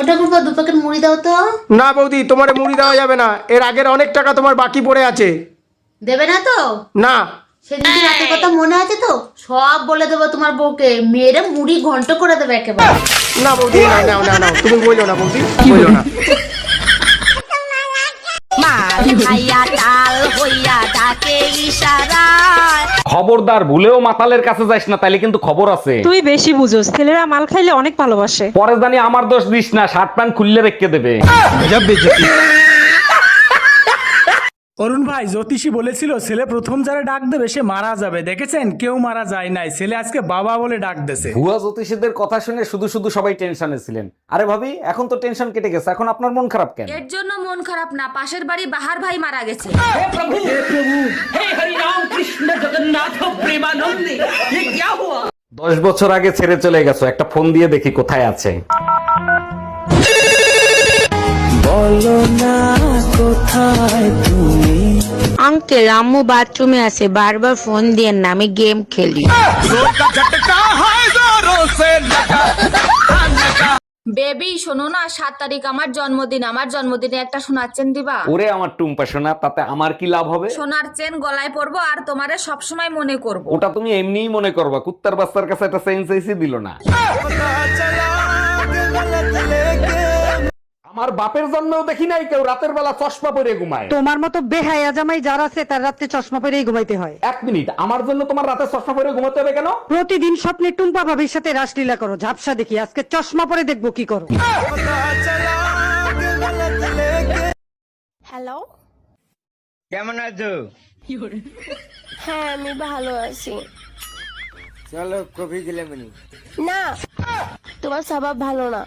ওটা করবো, 2 প্যাকেট মুড়ি দাও তো। না বৌদি, তোমার মুড়ি দেওয়া যাবে না, এর আগের অনেক টাকা তোমার বাকি পড়ে আছে। দেবে না তো? না। সেদিন রাতের কথা মনে আছে তো? সব বলে দেবো তোমার বউকে, মেয়েরা মুড়ি ঘন্ট করে দেবে একেবারে। না বৌদি, না না না না, তুমি বললো না বৌদি, বললো না। খবরদার, ভুলেও মাতালের কাছে যাইস না, তাইলে কিন্তু খবর আছে। তুই বেশি বুঝোস, ছেলেরা মাল খাইলে অনেক ভালোবাসে। পরে জানি আমার দোষ দিস না, শার্ট প্যান্ট খুললে রেখে দেবে। অরুণ ভাই, জ্যোতিষী বলেছিল ছেলে প্রথম যারা ডাক দেবে সে মারা যাবে। দেখেছেন, কেউ মারা যায় নাই, ছেলে আজকে বাবা বলে ডাক দেছে। ভুয়া জ্যোতিষীদের কথা শুনে শুধু শুধু সবাই টেনশনে ছিলেন। আরে ভাবি, এখন তো টেনশন কেটে গেছে, এখন আপনার মন খারাপ কেন? এর জন্য মন খারাপ না, পাশের বাড়ি বাহার ভাই মারা গেছে। 10 বছর আগে ছেড়ে চলে গেছো, একটা ফোন দিয়ে দেখি কোথায় আছে। আঙ্কেল, আম্মু বাথরুমে আছে, বারবার ফোন দিয়েন না, আমি গেম খেলি। বেবি শোনো না, 7 তারিখ আমার জন্মদিন, আমার জন্মদিনে একটা সোনার চেন দিবা? ওরে আমার টুম্পা সোনা, তাতে আমার কি লাভ হবে? সোনার চেন গলায় পরবো আর তোমারে সবসময় মনে করব। ওটা তুমি এমনিই মনে করবা, কুত্তার বাচ্চার কাছে একটা চেইন চাইছি, দিল না। আমার বাপের জন্মেও দেখি নাই কেউ রাতের বেলা চশমা পরে ঘুমায়। তোমার মতো বেহায়া জামাই যার আছে তার রাতে চশমা পরেই ঘুমাইতে হয়। 1 মিনিট, আমার জন্য তোমার রাতে চশমা পরে ঘুমাতে হবে কেন? প্রতিদিন স্বপ্নে টুম্পা ভাবির সাথে রাসলীলা করো, ঝাপসা দেখি, আজকে চশমা পরে দেখবো কি করো। হ্যালো, কেমন আছো? হ্যাঁ আমি ভালো আছি। চলো কফি খেলে মিনি। না, তোমার স্বভাব ভালো না।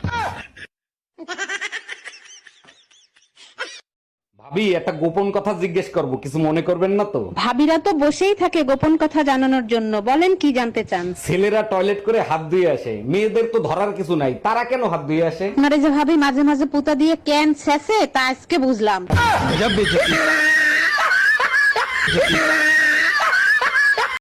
ভাবি, একটা গোপন কথা জিজ্ঞেস করব, কিছু মনে করবেন না তো? ভাবিরা তো বসেই থাকে গোপন কথা জানানোর জন্য, বলেন কি জানতে চান? ছেলেরা টয়লেট করে হাত ধুয়ে আসে, মেয়েদের তো ধরার কিছু নাই, তারা কেন হাত ধুয়ে আসে? আপনারা যে ভাবি মাঝে মাঝে পুতা দিয়ে ক্যান ছেঁচে, তা আজকে বুঝলাম।